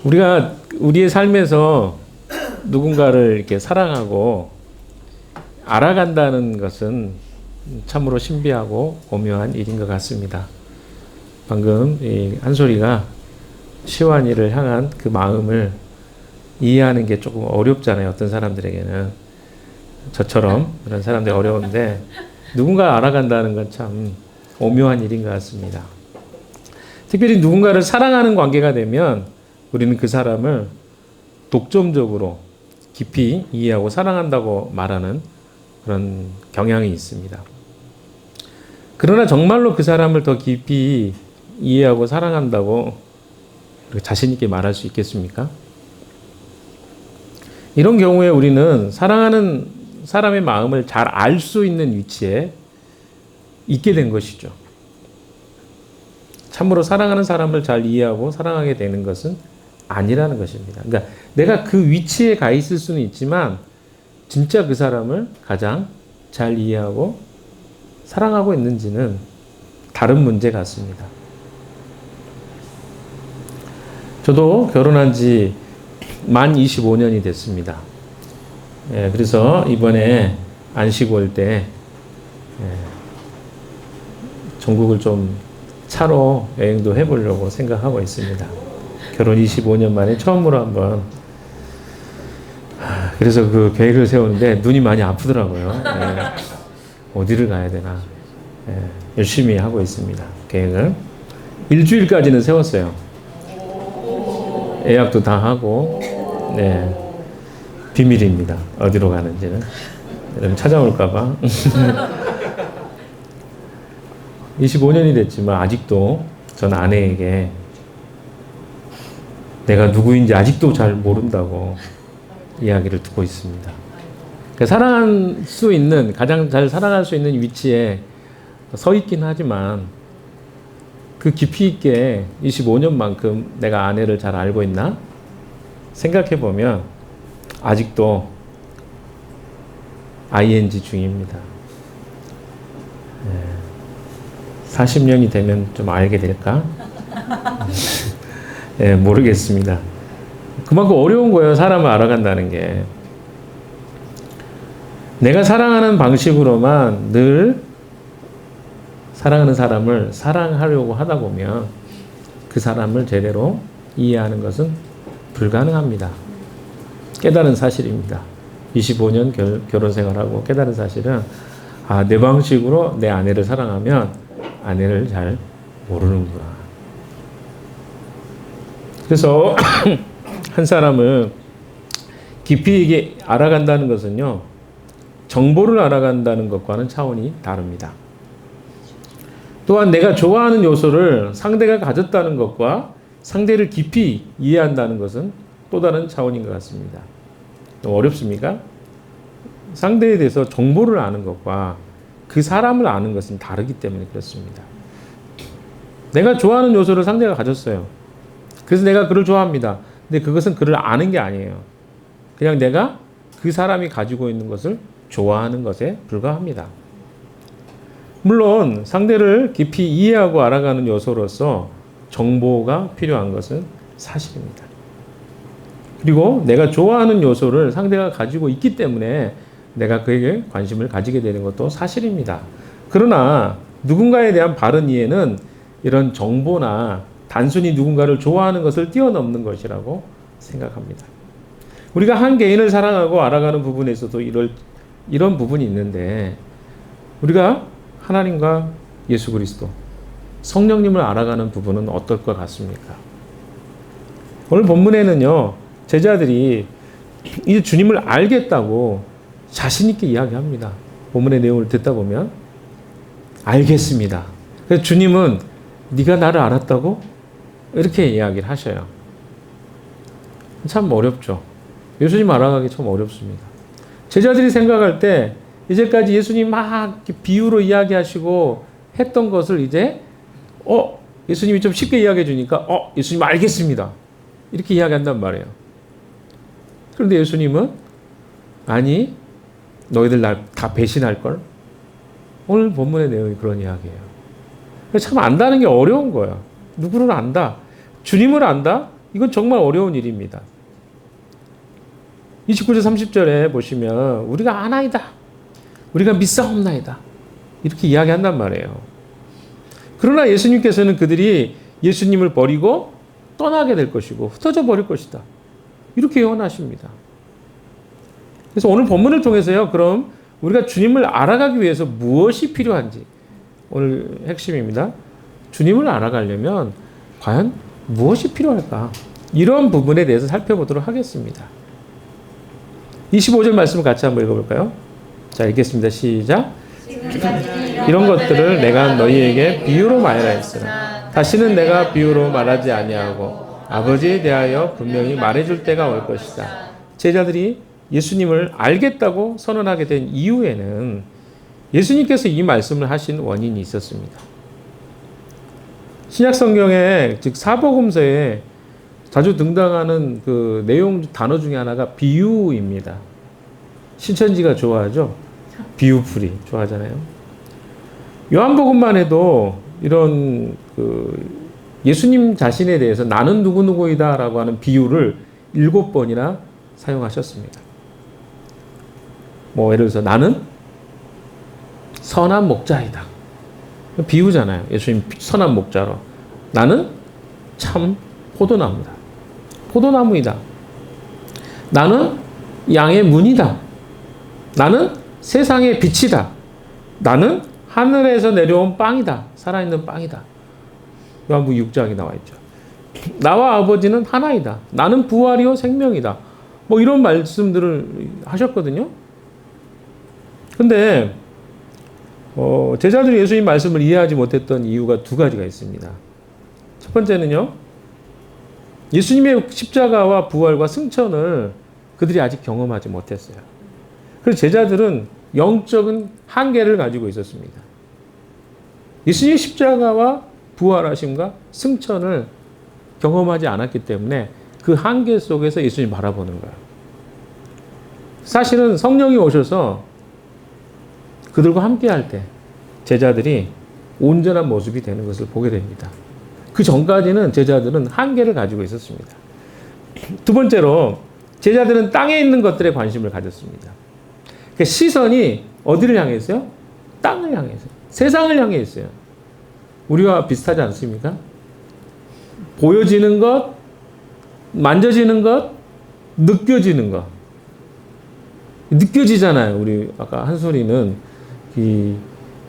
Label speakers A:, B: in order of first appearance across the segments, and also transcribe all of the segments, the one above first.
A: 우리가 우리의 삶에서 누군가를 이렇게 사랑하고 알아간다는 것은 참으로 신비하고 오묘한 일인 것 같습니다. 방금 이 한솔이가 시완이를 향한 그 마음을 이해하는 게 조금 어렵잖아요. 어떤 사람들에게는. 저처럼 그런 사람들이 어려운데 누군가를 알아간다는 건 참 오묘한 일인 것 같습니다. 특별히 누군가를 사랑하는 관계가 되면 우리는 그 사람을 독점적으로 깊이 이해하고 사랑한다고 말하는 그런 경향이 있습니다. 그러나 정말로 그 사람을 더 깊이 이해하고 사랑한다고 자신 있게 말할 수 있겠습니까? 이런 경우에 우리는 사랑하는 사람의 마음을 잘 알 수 있는 위치에 있게 된 것이죠. 참으로 사랑하는 사람을 잘 이해하고 사랑하게 되는 것은 아니라는 것입니다. 그러니까 내가 그 위치에 가 있을 수는 있지만 진짜 그 사람을 가장 잘 이해하고 사랑하고 있는지는 다른 문제 같습니다. 저도 결혼한 지 만 25년이 됐습니다. 그래서 이번에 안식 올 때 전국을 좀 차로 여행도 해보려고 생각하고 있습니다. 결혼 25년 만에 처음으로 한번. 그래서 그 계획을 세우는데 눈이 많이 아프더라고요. 어디를 가야 되나. 열심히 하고 있습니다. 계획을. 일주일까지는 세웠어요. 예약도 다 하고. 비밀입니다. 어디로 가는지는. 여러분 찾아올까봐. 25년이 됐지만 아직도 전 아내에게 내가 누구인지 아직도 잘 모른다고 이야기를 듣고 있습니다. 사랑할 수 있는, 가장 잘 사랑할 수 있는 위치에 서 있긴 하지만 그 깊이 있게 25년만큼 내가 아내를 잘 알고 있나? 생각해 보면 아직도 ing 중입니다. 40년이 되면 좀 알게 될까? 모르겠습니다. 그만큼 어려운 거예요. 사람을 알아간다는 게. 내가 사랑하는 방식으로만 늘 사랑하는 사람을 사랑하려고 하다 보면 그 사람을 제대로 이해하는 것은 불가능합니다. 깨달은 사실입니다. 25년 결혼 생활하고 깨달은 사실은 내 방식으로 내 아내를 사랑하면 아내를 잘 모르는구나. 그래서 한 사람을 깊이 있게 알아간다는 것은요, 정보를 알아간다는 것과는 차원이 다릅니다. 또한 내가 좋아하는 요소를 상대가 가졌다는 것과 상대를 깊이 이해한다는 것은 또 다른 차원인 것 같습니다. 너무 어렵습니까? 상대에 대해서 정보를 아는 것과 그 사람을 아는 것은 다르기 때문에 그렇습니다. 내가 좋아하는 요소를 상대가 가졌어요. 그래서 내가 그를 좋아합니다. 근데 그것은 그를 아는 게 아니에요. 그냥 내가 그 사람이 가지고 있는 것을 좋아하는 것에 불과합니다. 물론 상대를 깊이 이해하고 알아가는 요소로서 정보가 필요한 것은 사실입니다. 그리고 내가 좋아하는 요소를 상대가 가지고 있기 때문에 내가 그에게 관심을 가지게 되는 것도 사실입니다. 그러나 누군가에 대한 바른 이해는 이런 정보나 단순히 누군가를 좋아하는 것을 뛰어넘는 것이라고 생각합니다. 우리가 한 개인을 사랑하고 알아가는 부분에서도 이런 부분이 있는데, 우리가 하나님과 예수 그리스도, 성령님을 알아가는 부분은 어떨 것 같습니까? 오늘 본문에는요, 제자들이 이제 주님을 알겠다고 자신있게 이야기합니다. 본문의 내용을 듣다 보면 알겠습니다. 그래서 주님은 네가 나를 알았다고? 이렇게 이야기를 하셔요. 참 어렵죠. 예수님 알아가기 참 어렵습니다. 제자들이 생각할 때 이제까지 예수님 막 비유로 이야기하시고 했던 것을 이제 예수님이 좀 쉽게 이야기해 주니까 예수님 알겠습니다. 이렇게 이야기한단 말이에요. 그런데 예수님은 아니 너희들 날 다 배신할걸? 오늘 본문의 내용이 그런 이야기예요. 참 안다는 게 어려운 거야. 누구를 안다? 주님을 안다? 이건 정말 어려운 일입니다. 29절 30절에 보시면 우리가 아나이다. 우리가 믿사옵나이다. 이렇게 이야기한단 말이에요. 그러나 예수님께서는 그들이 예수님을 버리고 떠나게 될 것이고 흩어져 버릴 것이다. 이렇게 예언하십니다. 그래서 오늘 본문을 통해서요. 그럼 우리가 주님을 알아가기 위해서 무엇이 필요한지 오늘 핵심입니다. 주님을 알아가려면 과연 무엇이 필요할까? 이런 부분에 대해서 살펴보도록 하겠습니다. 25절 말씀을 같이 한번 읽어볼까요? 자, 읽겠습니다. 시작. 이런 것들을 내가 너희에게 비유로 말하라 했으나 다시는 내가 비유로 말하지 아니하고 아버지에 대하여 분명히 말해줄 때가 올 것이다. 제자들이 예수님을 알겠다고 선언하게 된 이유에는 예수님께서 이 말씀을 하신 원인이 있었습니다. 신약 성경에 즉 사복음서에 자주 등장하는 그 내용 단어 중에 하나가 비유입니다. 신천지가 좋아하죠. 비유풀이 좋아하잖아요. 요한복음만 해도 이런 그 예수님 자신에 대해서 나는 누구누구이다라고 하는 비유를 7번이나 사용하셨습니다. 뭐 예를 들어서 나는 선한 목자이다. 비유잖아요. 예수님 선한 목자로. 나는 참 포도나무다. 포도나무이다. 나는 양의 문이다. 나는 세상의 빛이다. 나는 하늘에서 내려온 빵이다. 살아있는 빵이다. 요한복음 6장에 나와 있죠. 나와 아버지는 하나이다. 나는 부활이요 생명이다. 뭐 이런 말씀들을 하셨거든요. 근데 제자들이 예수님 말씀을 이해하지 못했던 이유가 두 가지가 있습니다. 첫 번째는요. 예수님의 십자가와 부활과 승천을 그들이 아직 경험하지 못했어요. 그래서 제자들은 영적인 한계를 가지고 있었습니다. 예수님의 십자가와 부활하심과 승천을 경험하지 않았기 때문에 그 한계 속에서 예수님 바라보는 거예요. 사실은 성령이 오셔서 그들과 함께 할 때 제자들이 온전한 모습이 되는 것을 보게 됩니다. 그 전까지는 제자들은 한계를 가지고 있었습니다. 두 번째로 제자들은 땅에 있는 것들에 관심을 가졌습니다. 그 시선이 어디를 향해 있어요? 땅을 향해 있어요. 세상을 향해 있어요. 우리와 비슷하지 않습니까? 보여지는 것, 만져지는 것, 느껴지는 것. 느껴지잖아요. 우리 아까 한솔이는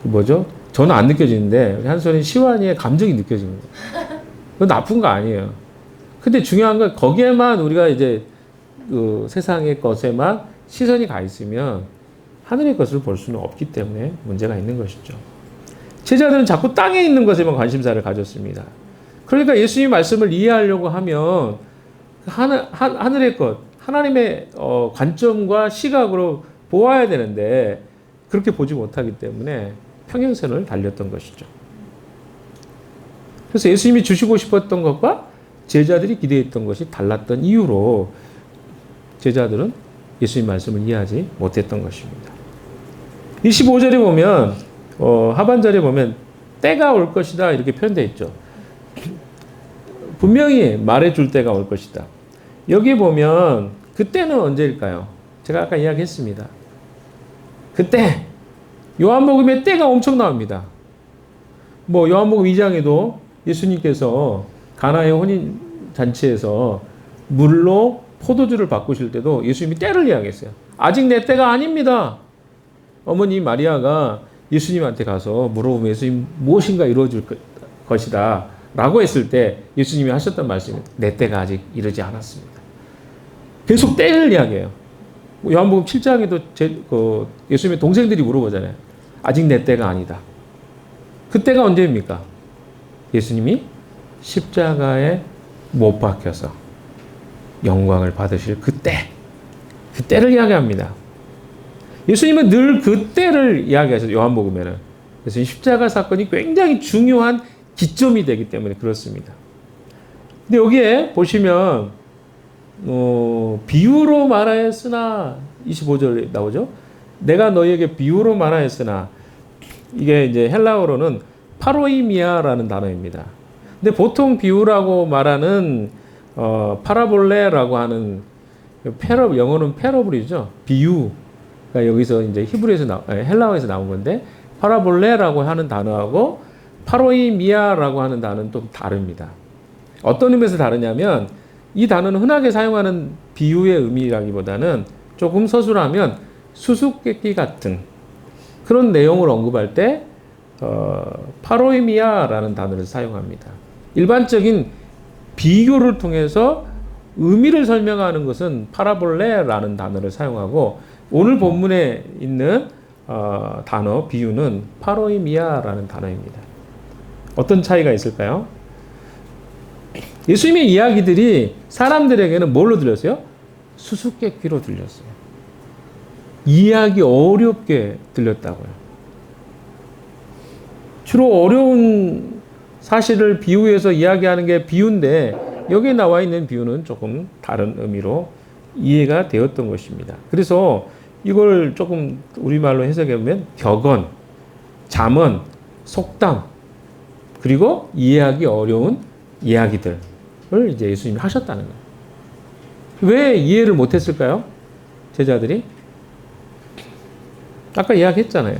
A: 뭐죠? 저는 안 느껴지는데 우리 한솔이 시완이의 감정이 느껴지는 거예요. 그건 나쁜 거 아니에요. 근데 중요한 건 거기에만 우리가 이제 그 세상의 것에만 시선이 가 있으면 하늘의 것을 볼 수는 없기 때문에 문제가 있는 것이죠. 제자들은 자꾸 땅에 있는 것에만 관심사를 가졌습니다. 그러니까 예수님 말씀을 이해하려고 하면 하늘의 것, 하나님의 관점과 시각으로 보아야 되는데 그렇게 보지 못하기 때문에 평행선을 달렸던 것이죠. 그래서 예수님이 주시고 싶었던 것과 제자들이 기대했던 것이 달랐던 이유로 제자들은 예수님 말씀을 이해하지 못했던 것입니다. 25절에 보면 하반절에 보면 때가 올 것이다 이렇게 표현되어 있죠. 분명히 말해줄 때가 올 것이다. 여기 보면 그때는 언제일까요? 제가 아까 이야기했습니다. 그때 요한복음에 때가 엄청 나옵니다. 뭐 요한복음 2장에도 예수님께서 가나의 혼인 잔치에서 물로 포도주를 바꾸실 때도 예수님이 때를 이야기했어요. 아직 내 때가 아닙니다. 어머니 마리아가 예수님한테 가서 물어보면 예수님 무엇인가 이루어질 것이다 라고 했을 때 예수님이 하셨던 말씀이 내 때가 아직 이르지 않았습니다. 계속 때를 이야기해요. 요한복음 7장에도 예수님의 동생들이 물어보잖아요. 아직 내 때가 아니다. 그 때가 언제입니까? 예수님이 십자가에 못 박혀서 영광을 받으실 그때, 그 때를 이야기합니다. 예수님은 늘 그 때를 이야기하셔서 요한복음에는. 그래서 이 십자가 사건이 굉장히 중요한 기점이 되기 때문에 그렇습니다. 근데 여기에 보시면 비유로 말하였으나 25절 나오죠. 내가 너희에게 비유로 말하였으나 이게 이제 헬라어로는 파로이미아라는 단어입니다. 근데 보통 비유라고 말하는 파라볼레라고 하는 영어는 패러블이죠. 비유가 여기서 이제 히브리에서 헬라어에서 나온 건데 파라볼레라고 하는 단어하고 파로이미아라고 하는 단어는 좀 다릅니다. 어떤 의미에서 다르냐면 이 단어는 흔하게 사용하는 비유의 의미라기보다는 조금 서술하면 수수께끼 같은 그런 내용을 언급할 때 파로이미아라는 단어를 사용합니다. 일반적인 비교를 통해서 의미를 설명하는 것은 파라볼레라는 단어를 사용하고 오늘 본문에 있는 단어 비유는 파로이미아라는 단어입니다. 어떤 차이가 있을까요? 예수님의 이야기들이 사람들에게는 뭘로 들렸어요? 수수께끼로 들렸어요. 이해하기 어렵게 들렸다고요. 주로 어려운 사실을 비유해서 이야기하는 게 비유인데 여기에 나와 있는 비유는 조금 다른 의미로 이해가 되었던 것입니다. 그래서 이걸 조금 우리말로 해석해보면 격언, 잠언, 속담 그리고 이해하기 어려운 이야기들을 이제 예수님이 하셨다는 거예요. 왜 이해를 못했을까요? 제자들이? 아까 이야기했잖아요.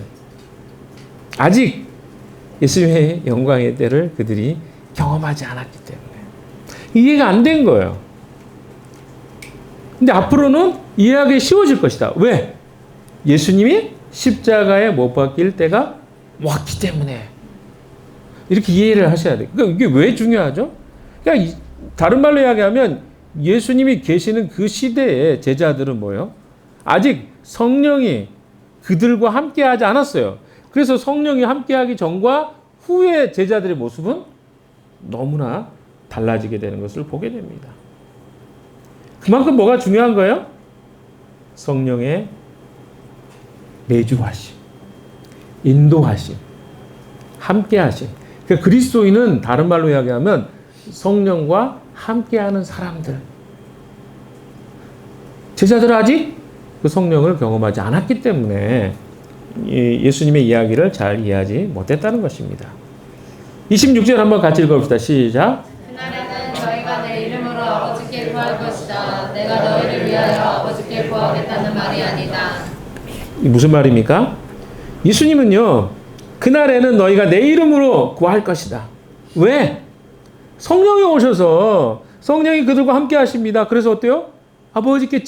A: 아직 예수님의 영광의 때를 그들이 경험하지 않았기 때문에 이해가 안 된 거예요. 근데 앞으로는 이해하기 쉬워질 것이다. 왜? 예수님이 십자가에 못 박힐 때가 왔기 때문에 이렇게 이해를 하셔야 돼요. 그러니까 이게 왜 중요하죠? 그러니까 다른 말로 이야기하면 예수님이 계시는 그 시대에 제자들은 뭐예요? 아직 성령이 그들과 함께하지 않았어요. 그래서 성령이 함께하기 전과 후의 제자들의 모습은 너무나 달라지게 되는 것을 보게 됩니다. 그만큼 뭐가 중요한 거예요? 성령의 내주하심, 인도하심, 함께하심. 그러니까 그리스도인은 다른 말로 이야기하면 성령과 함께하는 사람들. 제자들은 아직 그 성령을 경험하지 않았기 때문에 예수님의 이야기를 잘 이해하지 못했다는 것입니다. 26절 한번 같이 읽어봅시다. 시작.
B: 그날에는 너희가 내 이름으로 아버지께 구할 것이다. 내가 너희를 위하여 아버지께 구하겠다는 말이 아니다.
A: 무슨 말입니까? 예수님은요, 그날에는 너희가 내 이름으로 구할 것이다. 왜? 성령이 오셔서 성령이 그들과 함께 하십니다. 그래서 어때요? 아버지께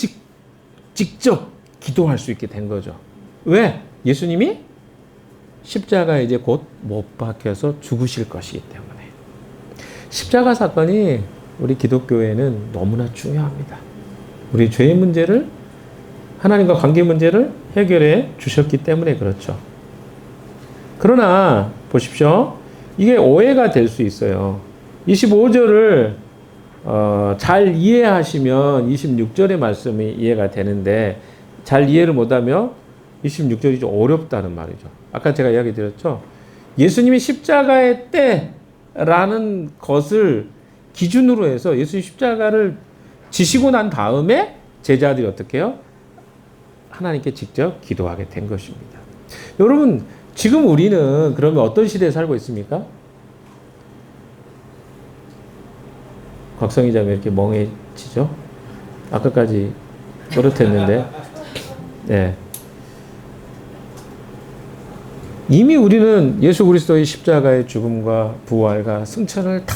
A: 직접 기도할 수 있게 된 거죠. 왜? 예수님이 십자가에 이제 곧 못 박혀서 죽으실 것이기 때문에. 십자가 사건이 우리 기독교에는 너무나 중요합니다. 우리 죄의 문제를, 하나님과 관계 문제를 해결해 주셨기 때문에 그렇죠. 그러나 보십시오. 이게 오해가 될 수 있어요. 25절을 잘 이해하시면 26절의 말씀이 이해가 되는데 잘 이해를 못하면 26절이 좀 어렵다는 말이죠. 아까 제가 이야기 드렸죠. 예수님이 십자가의 때라는 것을 기준으로 해서 예수님 십자가를 지시고 난 다음에 제자들이 어떻게 해요? 하나님께 직접 기도하게 된 것입니다. 여러분, 지금 우리는 그러면 어떤 시대에 살고 있습니까? 곽성희 자매 이렇게 멍해지죠? 아까까지 또렷했는데, 네. 이미 우리는 예수 그리스도의 십자가의 죽음과 부활과 승천을 다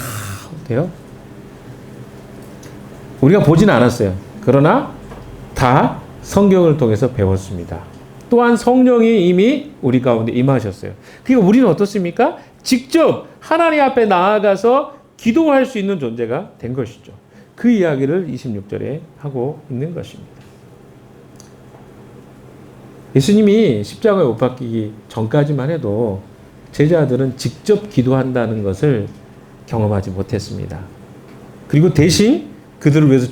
A: 어때요? 우리가 보진 않았어요. 그러나 다 성경을 통해서 배웠습니다. 또한 성령이 이미 우리 가운데 임하셨어요. 그러니까 우리는 어떻습니까? 직접 하나님 앞에 나아가서 기도할 수 있는 존재가 된 것이죠. 그 이야기를 26절에 하고 있는 것입니다. 예수님이 십자가에 못 박히기 전까지만 해도 제자들은 직접 기도한다는 것을 경험하지 못했습니다. 그리고 대신 그들을 위해서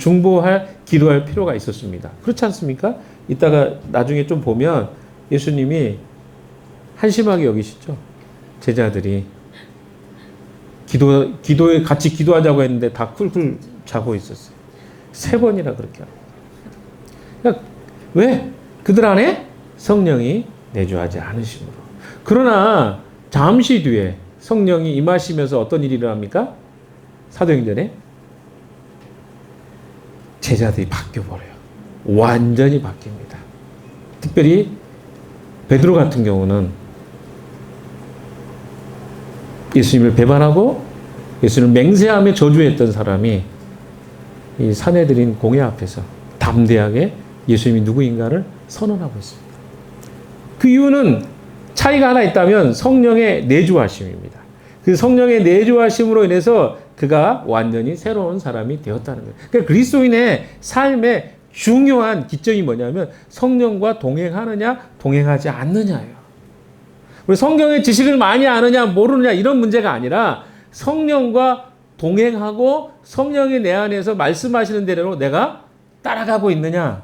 A: 기도할 필요가 있었습니다. 그렇지 않습니까? 이따가 나중에 좀 보면 예수님이 한심하게 여기시죠. 제자들이 기도에 같이 기도하자고 했는데 다 쿨쿨 자고 있었어요. 3번이나 그렇게 하고. 그러니까 왜? 그들 안에 성령이 내주하지 않으심으로. 그러나 잠시 뒤에 성령이 임하시면서 어떤 일이 일어납니까? 사도행전에 제자들이 바뀌어버려요. 완전히 바뀝니다. 특별히 베드로 같은 경우는 예수님을 배반하고 예수님을 맹세하며 저주했던 사람이 이 사내들인 공회 앞에서 담대하게 예수님이 누구인가를 선언하고 있습니다. 그 이유는 차이가 하나 있다면 성령의 내주하심입니다. 그 성령의 내주하심으로 인해서 그가 완전히 새로운 사람이 되었다는 거예요. 그러니까 그리스도인의 삶의 중요한 기점이 뭐냐면 성령과 동행하느냐 동행하지 않느냐예요. 우리 성경의 지식을 많이 아느냐 모르느냐 이런 문제가 아니라 성령과 동행하고 성령이 내 안에서 말씀하시는 대로 내가 따라가고 있느냐,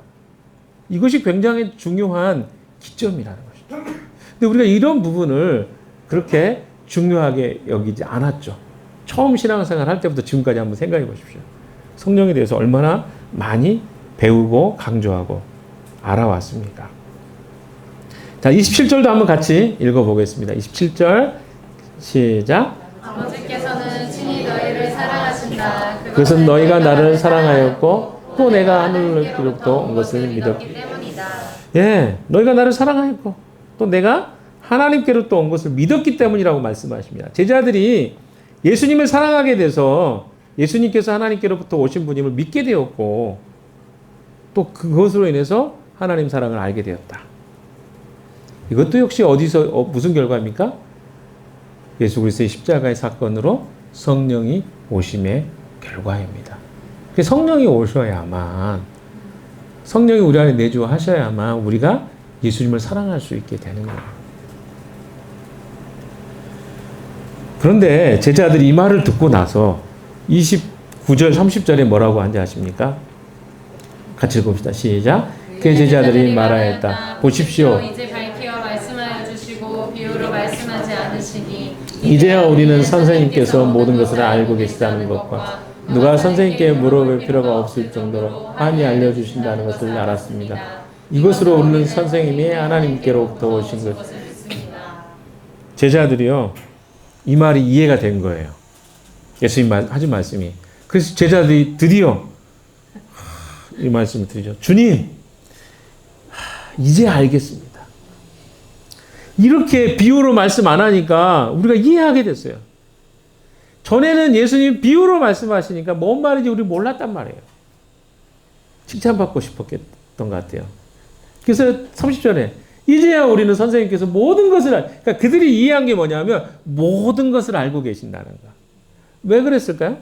A: 이것이 굉장히 중요한 기점이라는 것이죠. 근데 우리가 이런 부분을 그렇게 중요하게 여기지 않았죠. 처음 신앙생활 할 때부터 지금까지 한번 생각해 보십시오. 성령에 대해서 얼마나 많이 배우고 강조하고 알아왔습니까? 자, 27절도 한번 같이 읽어보겠습니다. 27절 시작.
B: 아버지께서는 친히 너희를 사랑하신다.
A: 그것은 너희가 나를 사랑하였고 또 내가 하늘로부터 온 것을 믿었기
B: 때문이다.
A: 예, 너희가 나를 사랑하였고 또 내가 하나님께로부터 온 것을 믿었기 때문이라고 말씀하십니다. 제자들이 예수님을 사랑하게 돼서 예수님께서 하나님께로부터 오신 분임을 믿게 되었고 또 그것으로 인해서 하나님 사랑을 알게 되었다. 이것도 역시 어디서 무슨 결과입니까? 예수 그리스도의 십자가의 사건으로 성령이 오심의 결과입니다. 성령이 오셔야만, 성령이 우리 안에 내주하셔야만 우리가 예수님을 사랑할 수 있게 되는 거예요. 그런데 제자들이 이 말을 듣고 나서 29절 30절에 뭐라고 한지 아십니까? 같이 읽읍시다. 시작. 그 제자들이 말하였다. 보십시오.
B: 이제 밝히어 말씀하여 주시고 비유로 말씀하지 않으시니
A: 이제야 우리는 선생님께서 모든 것을 알고 계시다는 것과 누가 선생님께 물어볼 필요가 없을 정도로 환히 알려주신다는 것을 알았습니다. 이것으로 우리는 선생님이 하나님께로부터 오신 것. 제자들이요, 이 말이 이해가 된 거예요. 예수님 하신 말씀이. 그래서 제자들이 드디어 이 말씀을 드리죠. 주님, 이제 알겠습니다. 이렇게 비유로 말씀 안 하니까 우리가 이해하게 됐어요. 전에는 예수님 비유로 말씀하시니까 뭔 말인지 우리 몰랐단 말이에요. 칭찬받고 싶었던 것 같아요. 그래서 30절에 이제야 우리는 선생님께서 모든 것을 그러니까 그들이 이해한 게 뭐냐면 모든 것을 알고 계신다는 거. 왜 그랬을까요?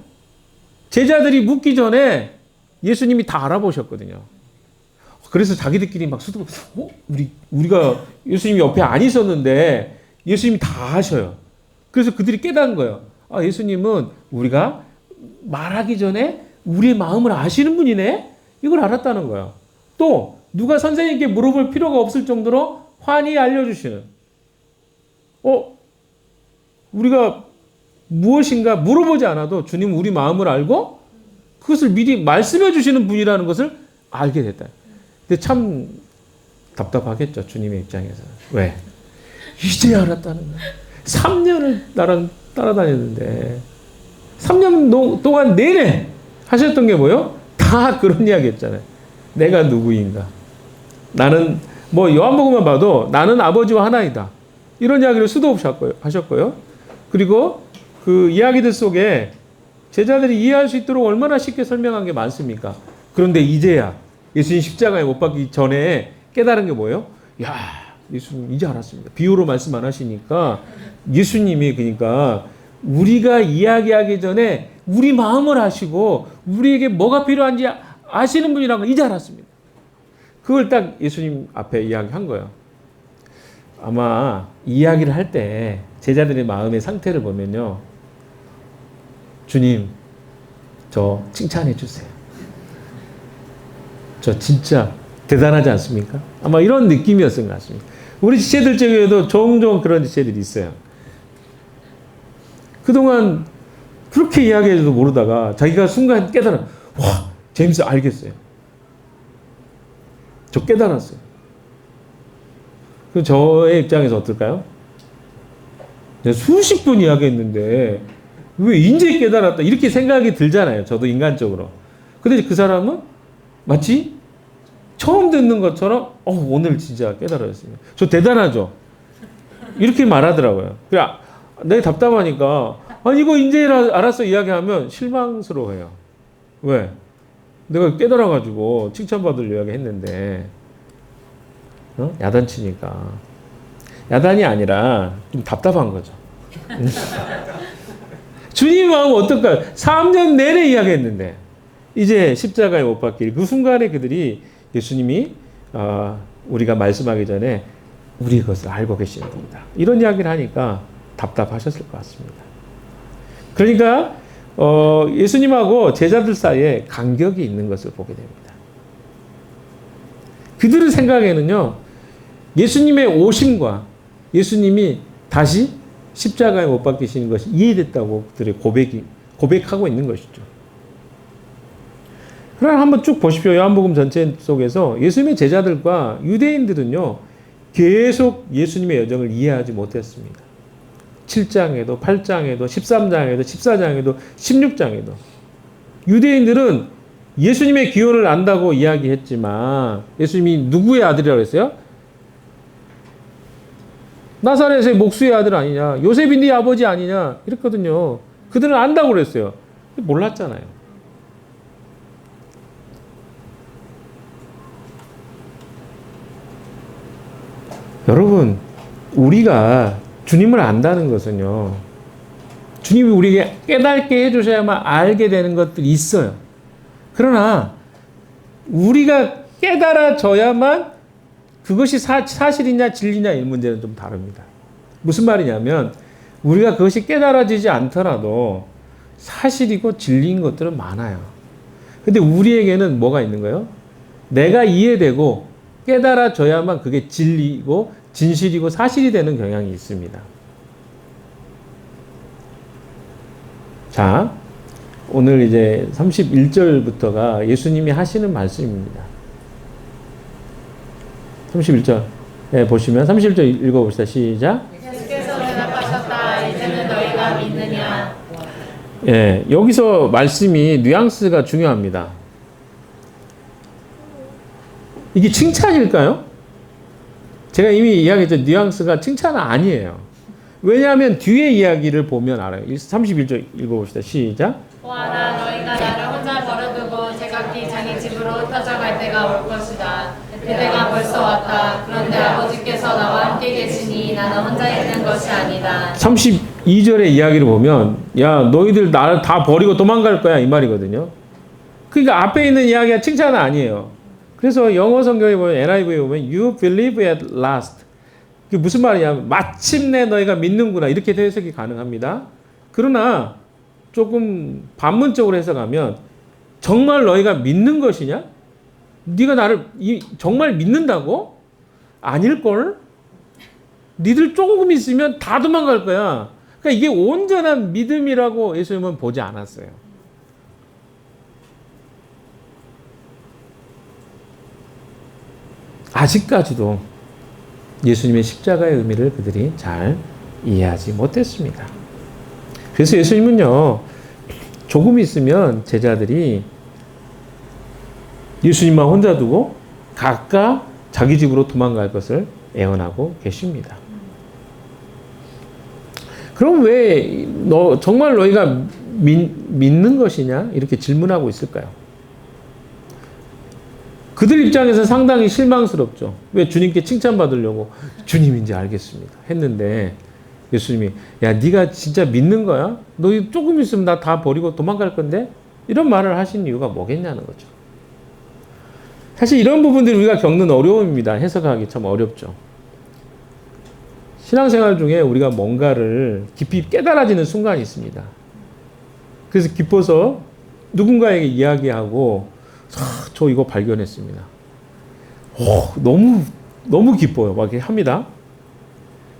A: 제자들이 묻기 전에 예수님이 다 알아보셨거든요. 그래서 자기들끼리 막 우리가 예수님 옆에 안 있었는데 예수님이 다 아셔요. 그래서 그들이 깨달은 거예요. 아, 예수님은 우리가 말하기 전에 우리의 마음을 아시는 분이네? 이걸 알았다는 거예요. 또 누가 선생님께 물어볼 필요가 없을 정도로 환히 알려주시는. 우리가 무엇인가 물어보지 않아도 주님 우리 마음을 알고 그것을 미리 말씀해 주시는 분이라는 것을 알게 됐다. 근데 참 답답하겠죠. 주님의 입장에서. 왜? 이제 알았다는 거야. 3년을 나랑 따라다녔는데 3년 동안 내내 하셨던 게 뭐예요? 다 그런 이야기 했잖아요. 내가 누구인가? 나는 요한복음만 봐도 나는 아버지와 하나이다. 이런 이야기를 수도 없이 하셨고요. 그리고 그 이야기들 속에 제자들이 이해할 수 있도록 얼마나 쉽게 설명한 게 많습니까? 그런데 이제야 예수님 십자가에 못 박기 전에 깨달은 게 뭐예요? 야, 예수님 이제 알았습니다. 비유로 말씀 안 하시니까 예수님이 그러니까 우리가 이야기하기 전에 우리 마음을 아시고 우리에게 뭐가 필요한지 아시는 분이라는 걸 이제 알았습니다. 그걸 딱 예수님 앞에 이야기한 거예요. 아마 이야기를 할 때 제자들의 마음의 상태를 보면요. 주님, 저 칭찬해 주세요. 저 진짜 대단하지 않습니까? 아마 이런 느낌이었던 것 같습니다. 우리 지체들 중에도 종종 그런 지체들이 있어요. 그동안 그렇게 이야기해도 모르다가 자기가 순간 깨달아. 와, 제임스 알겠어요. 저 깨달았어요. 그럼 저의 입장에서 어떨까요? 내가 수십 분 이야기했는데 왜 인제 깨달았다 이렇게 생각이 들잖아요. 저도 인간적으로. 근데 그 사람은 마치 처음 듣는 것처럼 오늘 진짜 깨달았습니다. 저 대단하죠? 이렇게 말하더라고요. 그래, 내가 답답하니까 이거 이제 알았어 이야기하면 실망스러워해요. 왜? 내가 깨달아가지고 칭찬받을 이야기 했는데 야단치니까. 야단이 아니라 좀 답답한 거죠. 주님 마음 어떨까요? 3년 내내 이야기했는데 이제 십자가에 못 박힐 그 순간에 그들이 예수님이 우리가 말씀하기 전에 우리 그것을 알고 계시는 겁니다. 이런 이야기를 하니까 답답하셨을 것 같습니다. 그러니까 예수님하고 제자들 사이에 간격이 있는 것을 보게 됩니다. 그들의 생각에는요, 예수님의 오심과 예수님이 다시 십자가에 못 박히시는 것이 이해됐다고 그들의 고백하고 있는 것이죠. 그러나 한번 쭉 보십시오. 요한복음 전체 속에서 예수님의 제자들과 유대인들은요, 계속 예수님의 여정을 이해하지 못했습니다. 7장에도, 8장에도, 13장에도, 14장에도, 16장에도. 유대인들은 예수님의 기원을 안다고 이야기했지만, 예수님이 누구의 아들이라고 했어요? 나사렛의 목수의 아들 아니냐? 요셉이 네 아버지 아니냐? 이랬거든요. 그들은 안다고 그랬어요. 몰랐잖아요. 여러분, 우리가 주님을 안다는 것은요, 주님이 우리에게 깨닫게 해주셔야만 알게 되는 것들이 있어요. 그러나 우리가 깨달아져야만 그것이 사실이냐 진리냐 이 문제는 좀 다릅니다. 무슨 말이냐면 우리가 그것이 깨달아지지 않더라도 사실이고 진리인 것들은 많아요. 근데 우리에게는 뭐가 있는 거예요? 내가 이해되고 깨달아져야만 그게 진리고 진실이고 사실이 되는 경향이 있습니다. 자, 오늘 이제 31절부터가 예수님이 하시는 말씀입니다. 31절. 네, 보시면 31절 읽어봅시다. 시작.
B: 예수께서 대답하셨다. 이제는 너희가 믿느냐?
A: 예, 여기서 말씀이 뉘앙스가 중요합니다. 이게 칭찬일까요? 제가 이미 이야기했죠. 뉘앙스가 칭찬은 아니에요. 왜냐하면 뒤에 이야기를 보면 알아요. 31절 읽어봅시다. 시작.
B: 보아라, 너희가 나를 혼자 버려두고 제각기 자기 집으로 흩어져 갈 때가 올 것이다. 그때가 벌써 왔다. 그런데 아버지께서 나와 함께 계시니 나는 혼자 있는 것이 아니다.
A: 32절의 이야기를 보면 야 너희들 나를 다 버리고 도망갈 거야 이 말이거든요. 그러니까 앞에 있는 이야기가 칭찬은 아니에요. 그래서 영어 성경에 보면 NIV에 보면 You believe at last. 그게 무슨 말이냐면 마침내 너희가 믿는구나 이렇게 해석이 가능합니다. 그러나 조금 반문적으로 해석하면 정말 너희가 믿는 것이냐? 네가 나를 정말 믿는다고? 아닐걸? 니들 조금 있으면 다 도망갈 거야. 그러니까 이게 온전한 믿음이라고 예수님은 보지 않았어요. 아직까지도 예수님의 십자가의 의미를 그들이 잘 이해하지 못했습니다. 그래서 예수님은요, 조금 있으면 제자들이 예수님만 혼자 두고 각각 자기 집으로 도망갈 것을 애원하고 계십니다. 그럼 왜 정말 너희가 믿는 것이냐? 이렇게 질문하고 있을까요? 그들 입장에서 상당히 실망스럽죠. 왜 주님께 칭찬받으려고 주님인지 알겠습니다 했는데 예수님이 야 네가 진짜 믿는 거야? 너 조금 있으면 나 다 버리고 도망갈 건데? 이런 말을 하신 이유가 뭐겠냐는 거죠. 사실 이런 부분들이 우리가 겪는 어려움입니다. 해석하기 참 어렵죠. 신앙생활 중에 우리가 뭔가를 깊이 깨달아지는 순간이 있습니다. 그래서 기뻐서 누군가에게 이야기하고 저 이거 발견했습니다. 너무 기뻐요. 막 이렇게 합니다.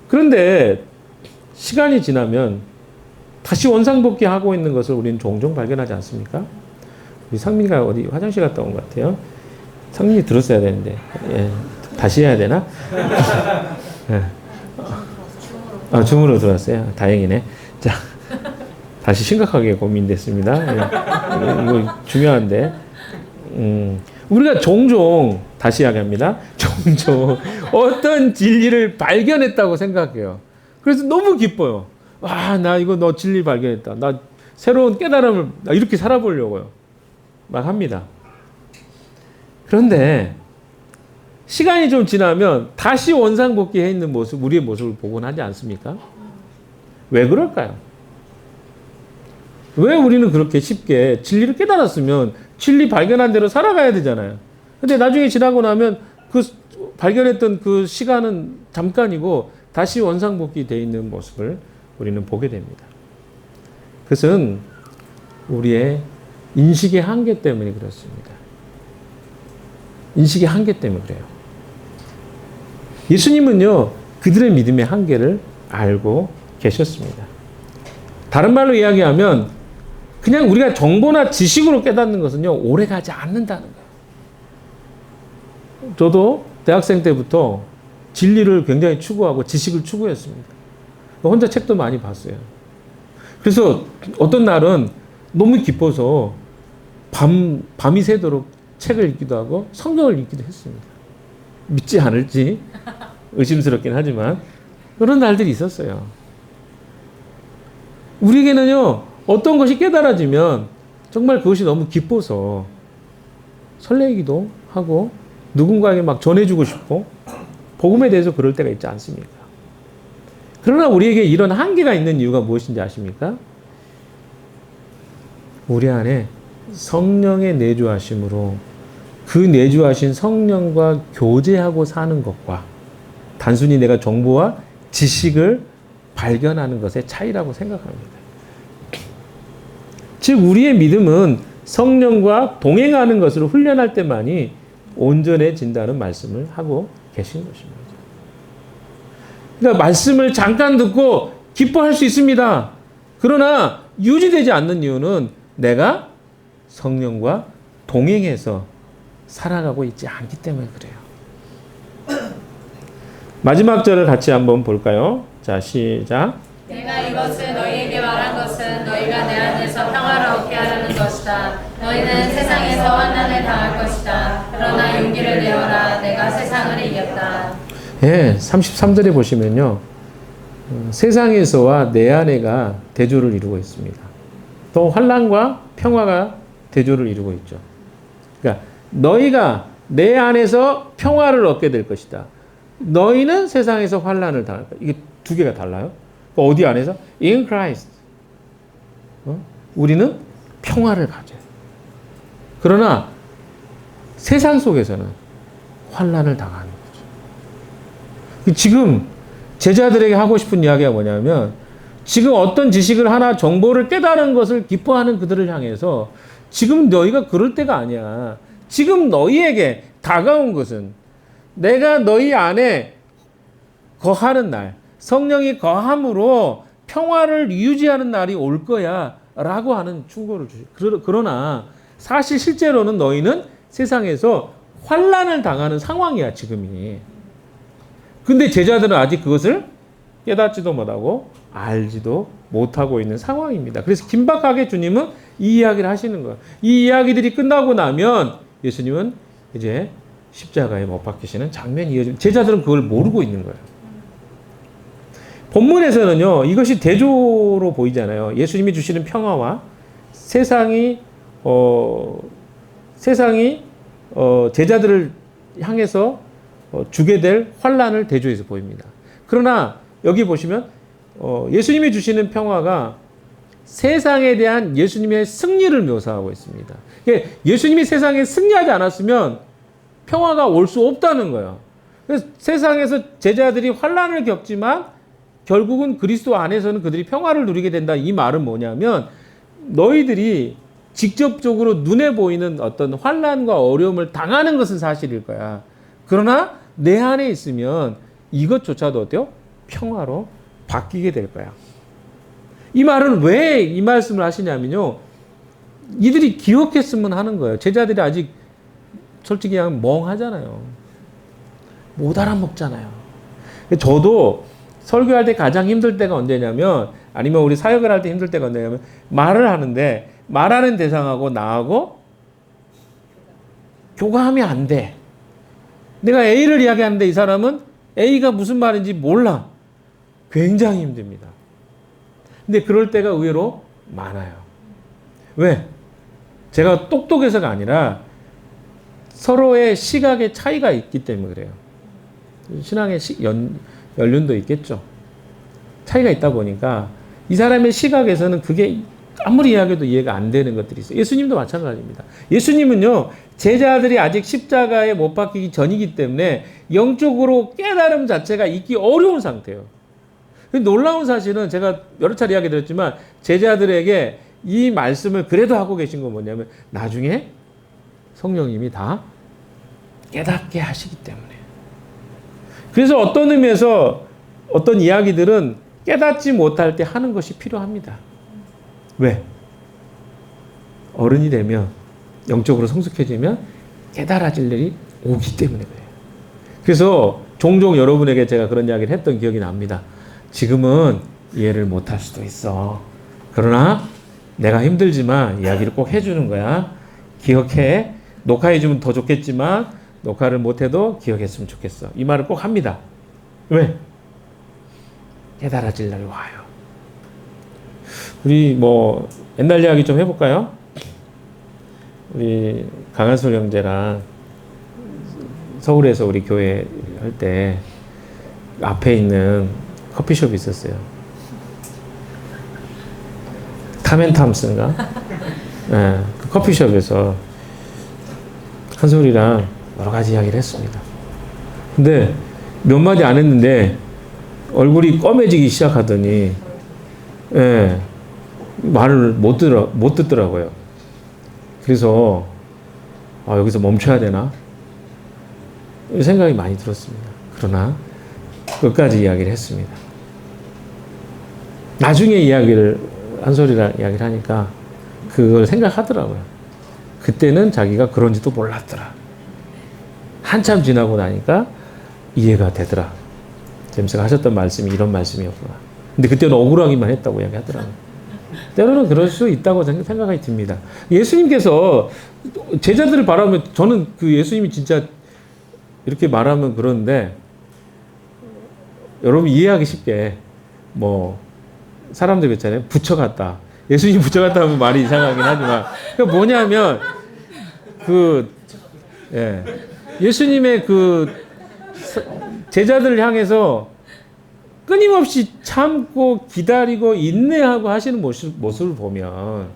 A: 그런데 시간이 지나면 다시 원상복귀 하고 있는 것을 우리는 종종 발견하지 않습니까? 우리 상민이가 어디 화장실 갔다 온 것 같아요. 상민이 들었어야 되는데 예, 다시 해야 되나? 예. 줌으로 들어왔어요. 다행이네. 자, 다시 심각하게 고민됐습니다. 예. 이거 중요한데 우리가 종종, 다시 이야기합니다. 종종 어떤 진리를 발견했다고 생각해요. 그래서 너무 기뻐요. 와, 나 이거 너 진리 발견했다. 나 새로운 깨달음을 나 이렇게 살아보려고요. 막 합니다. 그런데 시간이 좀 지나면 다시 원상복귀해 있는 모습, 우리의 모습을 보곤 하지 않습니까? 왜 그럴까요? 왜 우리는 그렇게 쉽게 진리를 깨달았으면 진리 발견한 대로 살아가야 되잖아요. 근데 나중에 지나고 나면 그 발견했던 그 시간은 잠깐이고 다시 원상복귀되어 있는 모습을 우리는 보게 됩니다. 그것은 우리의 인식의 한계 때문에 그렇습니다. 인식의 한계 때문에 그래요. 예수님은요, 그들의 믿음의 한계를 알고 계셨습니다. 다른 말로 이야기하면 그냥 우리가 정보나 지식으로 깨닫는 것은요, 오래 가지 않는다는 거예요. 저도 대학생 때부터 진리를 굉장히 추구하고 지식을 추구했습니다. 혼자 책도 많이 봤어요. 그래서 어떤 날은 너무 기뻐서 밤이 새도록 책을 읽기도 하고 성경을 읽기도 했습니다. 믿지 않을지 의심스럽긴 하지만 그런 날들이 있었어요. 우리에게는요, 어떤 것이 깨달아지면 정말 그것이 너무 기뻐서 설레기도 하고 누군가에게 막 전해주고 싶고 복음에 대해서 그럴 때가 있지 않습니까? 그러나 우리에게 이런 한계가 있는 이유가 무엇인지 아십니까? 우리 안에 성령의 내주하심으로 그 내주하신 성령과 교제하고 사는 것과 단순히 내가 정보와 지식을 발견하는 것의 차이라고 생각합니다. 즉 우리의 믿음은 성령과 동행하는 것으로 훈련할 때만이 온전해진다는 말씀을 하고 계신 것입니다. 그러니까 말씀을 잠깐 듣고 기뻐할 수 있습니다. 그러나 유지되지 않는 이유는 내가 성령과 동행해서 살아가고 있지 않기 때문에 그래요. 마지막 절을 같이 한번 볼까요? 자, 시작.
B: 내가 이것을 너희에게 말한 것은 너희가 내 안에서 평화를 얻게 하려는 것이다. 너희는 세상에서 환난을 당할 것이다. 그러나 용기를 내어라. 내가 세상을 이겼다.
A: 예, 33절에 보시면요. 세상에서와 내 안에가 대조를 이루고 있습니다. 또 환난과 평화가 대조를 이루고 있죠. 그러니까 너희가 내 안에서 평화를 얻게 될 것이다. 너희는 세상에서 환난을 당할 거야. 이게 두 개가 달라요. 어디 안에서? In Christ. 우리는 평화를 가져요. 그러나 세상 속에서는 환난을 당하는 거죠. 지금 제자들에게 하고 싶은 이야기가 뭐냐면 지금 어떤 지식을 하나 정보를 깨달은 것을 기뻐하는 그들을 향해서 지금 너희가 그럴 때가 아니야. 지금 너희에게 다가온 것은 내가 너희 안에 거하는 날, 성령이 거함으로 평화를 유지하는 날이 올 거야 라고 하는 충고를 주죠. 그러나 사실 실제로는 너희는 세상에서 환난을 당하는 상황이야 지금이. 근데 제자들은 아직 그것을 깨닫지도 못하고 알지도 못하고 있는 상황입니다. 그래서 긴박하게 주님은 이 이야기를 하시는 거예요. 이 이야기들이 끝나고 나면 예수님은 이제 십자가에 못 박히시는 장면이 이어집니다. 제자들은 그걸 모르고 있는 거예요. 본문에서는요, 이것이 대조로 보이잖아요. 예수님이 주시는 평화와 세상이 제자들을 향해서 주게 될 환난을 대조해서 보입니다. 그러나 여기 보시면 예수님이 주시는 평화가 세상에 대한 예수님의 승리를 묘사하고 있습니다. 예수님이 세상에 승리하지 않았으면 평화가 올 수 없다는 거예요. 그래서 세상에서 제자들이 환난을 겪지만 결국은 그리스도 안에서는 그들이 평화를 누리게 된다. 이 말은 뭐냐면 너희들이 직접적으로 눈에 보이는 어떤 환난과 어려움을 당하는 것은 사실일 거야. 그러나 내 안에 있으면 이것조차도 어때요? 평화로 바뀌게 될 거야. 이 말은 왜 이 말씀을 하시냐면요. 이들이 기억했으면 하는 거예요. 제자들이 아직 솔직히 그냥 멍하잖아요. 못 알아먹잖아요. 저도 설교할 때 가장 힘들 때가 언제냐면, 아니면 우리 사역을 할 때 힘들 때가 언제냐면, 말을 하는데 말하는 대상하고 나하고 교감이 안 돼. 내가 A를 이야기하는데 이 사람은 A가 무슨 말인지 몰라. 굉장히 힘듭니다. 근데 그럴 때가 의외로 많아요. 왜? 제가 똑똑해서가 아니라 서로의 시각의 차이가 있기 때문에 그래요. 신앙의 연륜도 있겠죠. 차이가 있다 보니까 이 사람의 시각에서는 그게 아무리 이야기해도 이해가 안 되는 것들이 있어요. 예수님도 마찬가지입니다. 예수님은요, 제자들이 아직 십자가에 못 박히기 전이기 때문에 영적으로 깨달음 자체가 있기 어려운 상태예요. 놀라운 사실은 제가 여러 차례 이야기 드렸지만 제자들에게 이 말씀을 그래도 하고 계신 건 뭐냐면 나중에 성령님이 다 깨닫게 하시기 때문에. 그래서 어떤 의미에서 어떤 이야기들은 깨닫지 못할 때 하는 것이 필요합니다. 왜? 어른이 되면 영적으로 성숙해지면 깨달아질 일이 오기 때문에 그래요. 그래서 종종 여러분에게 제가 그런 이야기를 했던 기억이 납니다. 지금은 이해를 못할 수도 있어. 그러나 내가 힘들지만 이야기를 꼭 해주는 거야. 기억해. 녹화해주면 더 좋겠지만 녹화를 못해도 기억했으면 좋겠어. 이 말을 꼭 합니다. 왜? 깨달아질 날이 와요. 우리 뭐 옛날 이야기 좀 해볼까요? 우리 강한솔 형제랑 서울에서 우리 교회 할 때 앞에 있는 커피숍이 있었어요. 탐앤탐스인가? 네, 그 커피숍에서 한솔이랑 여러 가지 이야기를 했습니다. 근데 몇 마디 안 했는데 얼굴이 검해지기 시작하더니 예, 말을 못 듣더라고요. 그래서 여기서 멈춰야 되나? 생각이 많이 들었습니다. 그러나 끝까지 이야기를 했습니다. 나중에 이야기를 한솔이랑 이야기를 하니까 그걸 생각하더라고요. 그때는 자기가 그런지도 몰랐더라. 한참 지나고 나니까 이해가 되더라. 제임스가 하셨던 말씀이 이런 말씀이었구나. 근데 그때는 억울하기만 했다고 이야기하더라고요. 때로는 그럴 수 있다고 생각이 듭니다. 예수님께서 제자들을 바라보면 저는 그 예수님이 진짜 이렇게 말하면 그런데 여러분 이해하기 쉽게 뭐 사람들 있잖아요. 부처같다. 예수님 부처같다 하면 말이 이상하긴 하지만 그러니까 뭐냐면 예수님의 그 제자들을 향해서 끊임없이 참고 기다리고 인내하고 하시는 모습을 보면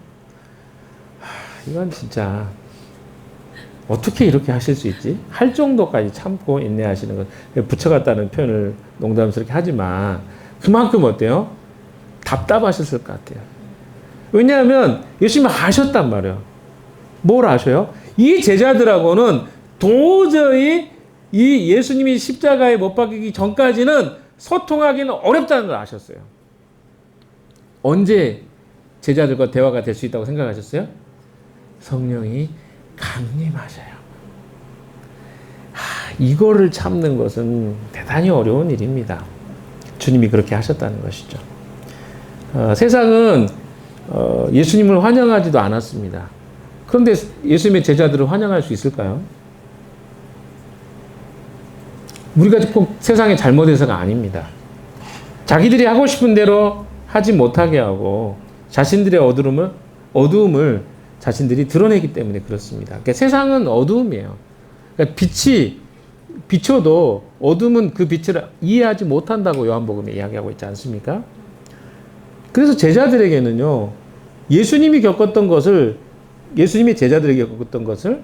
A: 이건 진짜 어떻게 이렇게 하실 수 있지? 할 정도까지 참고 인내하시는 것. 부처 같다는 표현을 농담스럽게 하지만 그만큼 어때요? 답답하셨을 것 같아요. 왜냐하면 예수님이 아셨단 말이에요. 뭘 아셔요? 이 제자들하고는 도저히 이 예수님이 십자가에 못 박히기 전까지는 소통하기는 어렵다는 걸 아셨어요. 언제 제자들과 대화가 될 수 있다고 생각하셨어요? 성령이 강림하셔요. 이거를 참는 것은 대단히 어려운 일입니다. 주님이 그렇게 하셨다는 것이죠. 세상은 예수님을 환영하지도 않았습니다. 그런데 예수님의 제자들을 환영할 수 있을까요? 우리가 꼭 세상이 잘못해서가 아닙니다. 자기들이 하고 싶은 대로 하지 못하게 하고 자신들의 어두움을 자신들이 드러내기 때문에 그렇습니다. 그러니까 세상은 어두움이에요. 그러니까 빛이 비춰도 어둠은 그 빛을 이해하지 못한다고 요한복음에 이야기하고 있지 않습니까? 그래서 제자들에게는요, 예수님이 겪었던 것을, 예수님이 제자들에게 겪었던 것을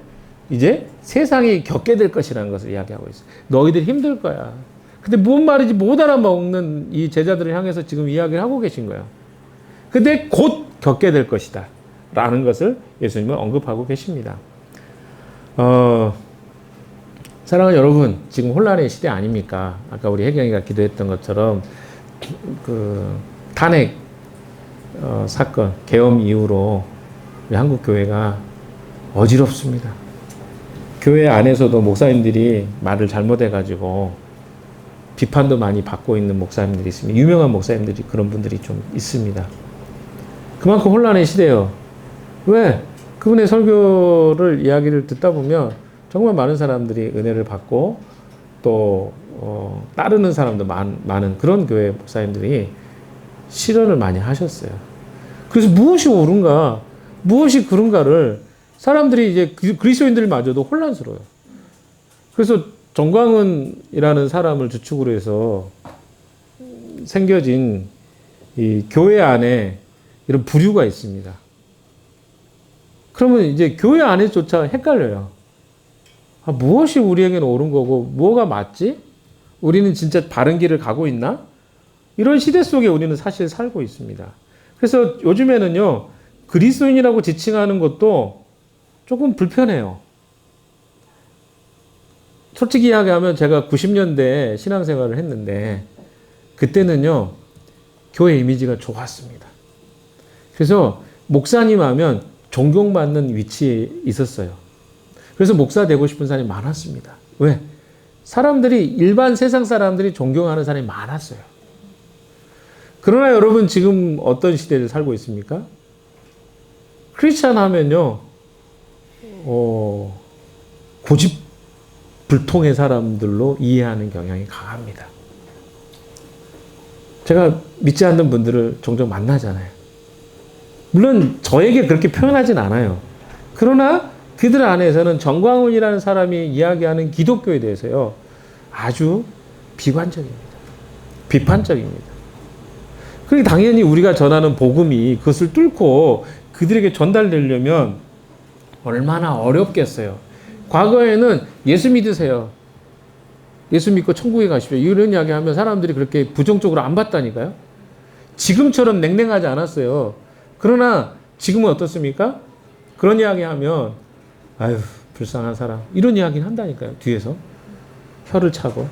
A: 이제 세상이 겪게 될 것이라는 것을 이야기하고 있어요. 너희들 힘들 거야. 근데 뭔 말인지 못 알아먹는 이 제자들을 향해서 지금 이야기를 하고 계신 거예요. 근데 곧 겪게 될 것이다. 라는 것을 예수님은 언급하고 계십니다. 사랑하는 여러분, 지금 혼란의 시대 아닙니까? 아까 우리 혜경이가 기도했던 것처럼 그 탄핵 사건, 계엄 이후로 우리 한국 교회가 어지럽습니다. 교회 안에서도 목사님들이 말을 잘못해가지고 비판도 많이 받고 있는 목사님들이 있습니다. 유명한 목사님들이 그런 분들이 좀 있습니다. 그만큼 혼란의 시대예요. 왜? 그분의 설교를 이야기를 듣다 보면 정말 많은 사람들이 은혜를 받고 또 따르는 사람도 많은 그런 교회 목사님들이 실현을 많이 하셨어요. 그래서 무엇이 옳은가, 무엇이 그른가를 사람들이 이제 그리스도인들마저도 혼란스러워요. 그래서 정광훈이라는 사람을 주축으로 해서 생겨진 이 교회 안에 이런 부류가 있습니다. 그러면 이제 교회 안에조차 헷갈려요. 무엇이 우리에게는 옳은 거고 뭐가 맞지? 우리는 진짜 바른 길을 가고 있나? 이런 시대 속에 우리는 사실 살고 있습니다. 그래서 요즘에는요, 그리스도인이라고 지칭하는 것도 조금 불편해요. 솔직히 이야기하면 제가 90년대에 신앙생활을 했는데 그때는요, 교회 이미지가 좋았습니다. 그래서 목사님 하면 존경받는 위치에 있었어요. 그래서 목사 되고 싶은 사람이 많았습니다. 왜? 사람들이, 일반 세상 사람들이 존경하는 사람이 많았어요. 그러나 여러분 지금 어떤 시대를 살고 있습니까? 크리스찬 하면요, 고집불통의 사람들로 이해하는 경향이 강합니다. 제가 믿지 않는 분들을 종종 만나잖아요. 물론 저에게 그렇게 표현하진 않아요. 그러나 그들 안에서는 정광훈이라는 사람이 이야기하는 기독교에 대해서요, 아주 비관적입니다. 비판적입니다. 그리고 당연히 우리가 전하는 복음이 그것을 뚫고 그들에게 전달되려면 얼마나 어렵겠어요. 과거에는 예수 믿으세요. 예수 믿고 천국에 가십시오. 이런 이야기 하면 사람들이 그렇게 부정적으로 안 봤다니까요. 지금처럼 냉랭하지 않았어요. 그러나 지금은 어떻습니까? 그런 이야기 하면 아유, 불쌍한 사람. 이런 이야기는 한다니까요. 뒤에서. 혀를 차고.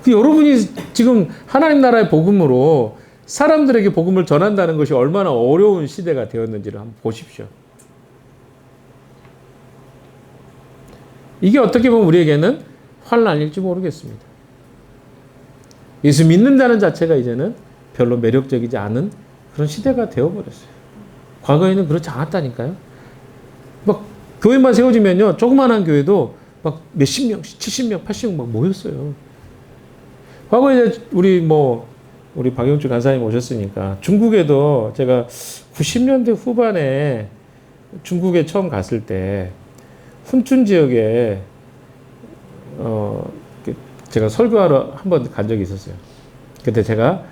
A: 여러분이 지금 하나님 나라의 복음으로 사람들에게 복음을 전한다는 것이 얼마나 어려운 시대가 되었는지를 한번 보십시오. 이게 어떻게 보면 우리에게는 환난일지 모르겠습니다. 예수 믿는다는 자체가 이제는 별로 매력적이지 않은 그런 시대가 되어버렸어요. 과거에는 그렇지 않았다니까요. 막 교회만 세워지면요, 조그만한 교회도 막 몇십 명, 70명, 80명 막 모였어요. 과거에 우리 박영주 간사님 오셨으니까 중국에도 제가 90년대 후반에 중국에 처음 갔을 때 훈춘 지역에 제가 설교하러 한 번 간 적이 있었어요. 그때 제가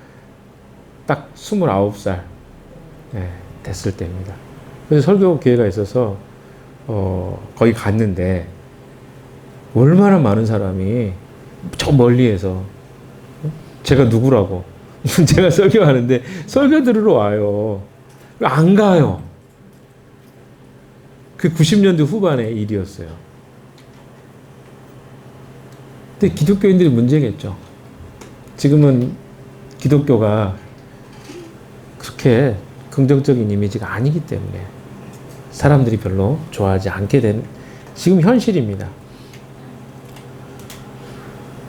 A: 딱 29살 됐을 때입니다. 그래서 설교 기회가 있어서 거기 갔는데 얼마나 많은 사람이 저 멀리에서 제가 누구라고 제가 설교하는데 설교 들으러 와요. 안 가요. 그 90년대 후반의 일이었어요. 근데 기독교인들이 문제겠죠. 지금은 기독교가 그렇게 긍정적인 이미지가 아니기 때문에 사람들이 별로 좋아하지 않게 된 지금 현실입니다.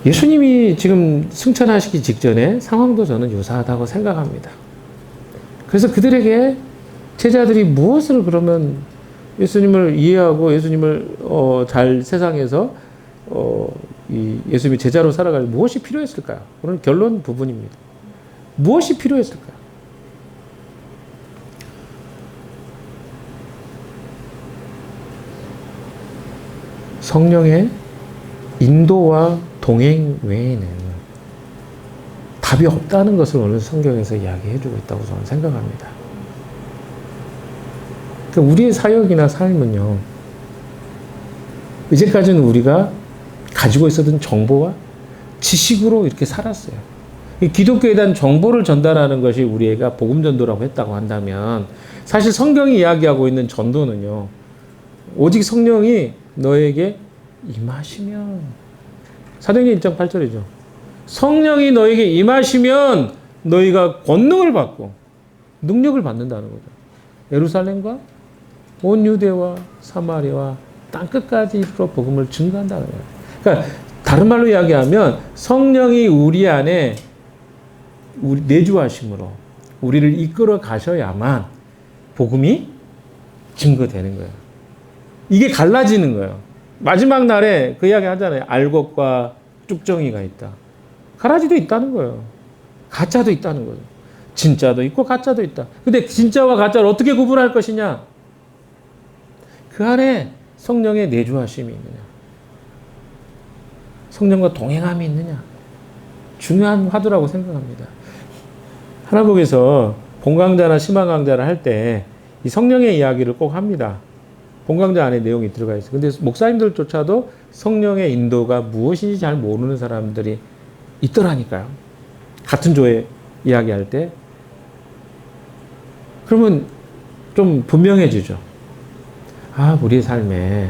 A: 예수님이 지금 승천하시기 직전에 상황도 저는 유사하다고 생각합니다. 그래서 그들에게 제자들이 무엇을 그러면 예수님을 이해하고 예수님을 잘 세상에서 이 예수님의 제자로 살아갈 무엇이 필요했을까요? 오늘 결론 부분입니다. 무엇이 필요했을까요? 성령의 인도와 동행 외에는 답이 없다는 것을 오늘 성경에서 이야기해주고 있다고 저는 생각합니다. 그러니까 우리의 사역이나 삶은요, 이제까지는 우리가 가지고 있었던 정보와 지식으로 이렇게 살았어요. 기독교에 대한 정보를 전달하는 것이 우리가 복음 전도라고 했다고 한다면 사실 성경이 이야기하고 있는 전도는요, 오직 성령이 너에게 임하시면, 사도행전 1장 8절이죠. 성령이 너에게 임하시면 너희가 권능을 받고 능력을 받는다는 거죠. 예루살렘과 온 유대와 사마리아와 땅끝까지 이르러 복음을 증거한다는 거예요. 그러니까 다른 말로 이야기하면 성령이 우리 안에 내주하심으로 우리를 이끌어 가셔야만 복음이 증거되는 거예요. 이게 갈라지는 거예요. 마지막 날에 그 이야기 하잖아요. 알곡과 쭉정이가 있다. 가라지도 있다는 거예요. 가짜도 있다는 거죠. 진짜도 있고 가짜도 있다. 근데 진짜와 가짜를 어떻게 구분할 것이냐? 그 안에 성령의 내주하심이 있느냐? 성령과 동행함이 있느냐? 중요한 화두라고 생각합니다. 하나님께서 본강좌나 심화강좌를 할 때 이 성령의 이야기를 꼭 합니다. 본강좌 안에 내용이 들어가 있어요. 근데 목사님들조차도 성령의 인도가 무엇인지 잘 모르는 사람들이 있더라니까요. 같은 조에 이야기할 때. 그러면 좀 분명해지죠. 아, 우리의 삶에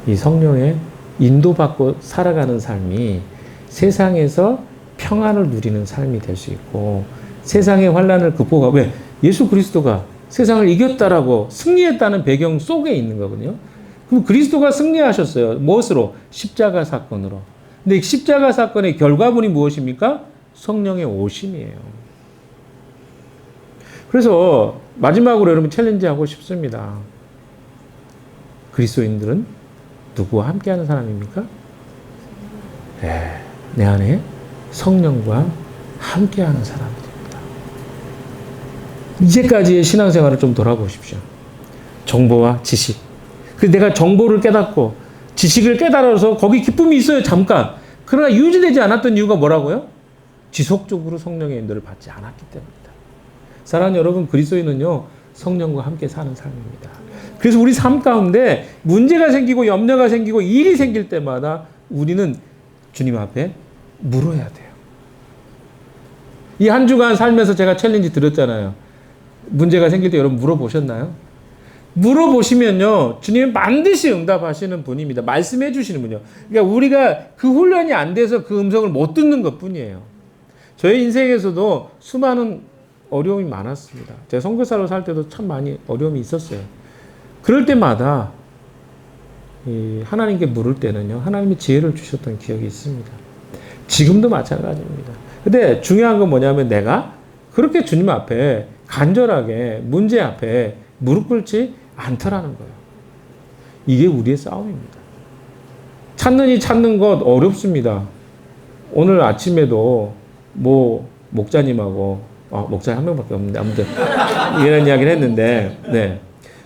A: 이 성령의 인도받고 살아가는 삶이 세상에서 평안을 누리는 삶이 될 수 있고, 세상의 환난을 극복하고, 왜? 예수 그리스도가 세상을 이겼다라고 승리했다는 배경 속에 있는 거거든요. 그럼 그리스도가 승리하셨어요. 무엇으로? 십자가 사건으로. 근데 이 십자가 사건의 결과물이 무엇입니까? 성령의 오심이에요. 그래서 마지막으로 여러분 챌린지하고 싶습니다. 그리스도인들은 누구와 함께하는 사람입니까? 네, 내 안에 성령과 함께하는 사람입니다. 이제까지의 신앙생활을 좀 돌아보십시오. 정보와 지식. 그래서 내가 정보를 깨닫고 지식을 깨달아서 거기 기쁨이 있어요, 잠깐. 그러나 유지되지 않았던 이유가 뭐라고요? 지속적으로 성령의 인도를 받지 않았기 때문이다. 사랑하는 여러분, 그리스도인은요, 성령과 함께 사는 삶입니다. 그래서 우리 삶 가운데 문제가 생기고 염려가 생기고 일이 생길 때마다 우리는 주님 앞에 물어야 돼요. 이 한 주간 살면서 제가 챌린지 드렸잖아요. 문제가 생길 때 여러분 물어보셨나요? 물어보시면요, 주님은 반드시 응답하시는 분입니다. 말씀해 주시는 분이요. 그러니까 우리가 그 훈련이 안 돼서 그 음성을 못 듣는 것 뿐이에요. 저의 인생에서도 수많은 어려움이 많았습니다. 제가 선교사로 살 때도 참 많이 어려움이 있었어요. 그럴 때마다 하나님께 물을 때는요, 하나님이 지혜를 주셨던 기억이 있습니다. 지금도 마찬가지입니다. 근데 중요한 건 뭐냐면 내가 그렇게 주님 앞에 간절하게 문제 앞에 무릎 꿇지 않더라는 거예요. 이게 우리의 싸움입니다. 찾는 것 어렵습니다. 오늘 아침에도 목자님하고 목자님 한 명밖에 없는데 아무튼 이런 이야기를 했는데, 네,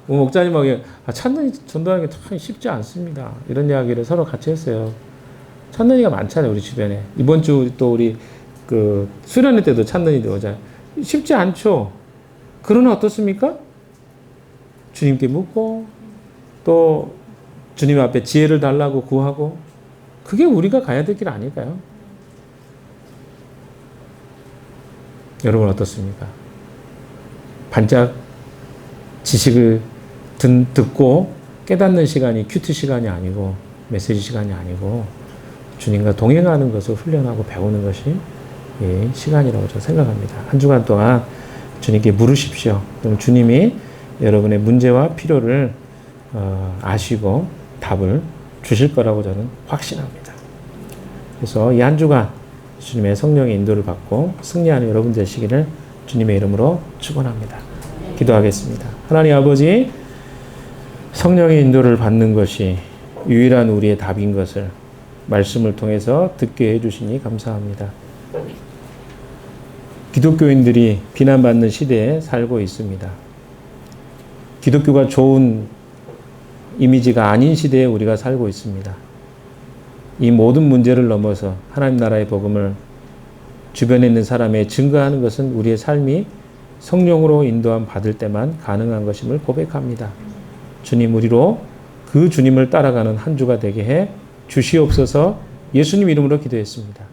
A: 목자님하고 찾는 이 전도하는 게 참 쉽지 않습니다. 이런 이야기를 서로 같이 했어요. 찾는 이가 많잖아요, 우리 주변에. 이번 주 또 우리 그 수련회 때도 찾는 이들 오잖아요. 쉽지 않죠. 그러나 어떻습니까? 주님께 묻고 또 주님 앞에 지혜를 달라고 구하고, 그게 우리가 가야 될 길 아닐까요? 여러분 어떻습니까? 반짝 지식을 듣고 깨닫는 시간이 큐티 시간이 아니고 메시지 시간이 아니고 주님과 동행하는 것을 훈련하고 배우는 것이 이 시간이라고 저는 생각합니다. 한 주간 동안 주님께 물으십시오. 그럼 주님이 여러분의 문제와 필요를 아시고 답을 주실 거라고 저는 확신합니다. 그래서 이 한 주간 주님의 성령의 인도를 받고 승리하는 여러분 되시기를 주님의 이름으로 축원합니다. 기도하겠습니다. 하나님 아버지, 성령의 인도를 받는 것이 유일한 우리의 답인 것을 말씀을 통해서 듣게 해주시니 감사합니다. 기독교인들이 비난받는 시대에 살고 있습니다. 기독교가 좋은 이미지가 아닌 시대에 우리가 살고 있습니다. 이 모든 문제를 넘어서 하나님 나라의 복음을 주변에 있는 사람에 증거하는 것은 우리의 삶이 성령으로 인도함 받을 때만 가능한 것임을 고백합니다. 주님, 우리로 그 주님을 따라가는 한 주가 되게 해 주시옵소서. 예수님 이름으로 기도했습니다.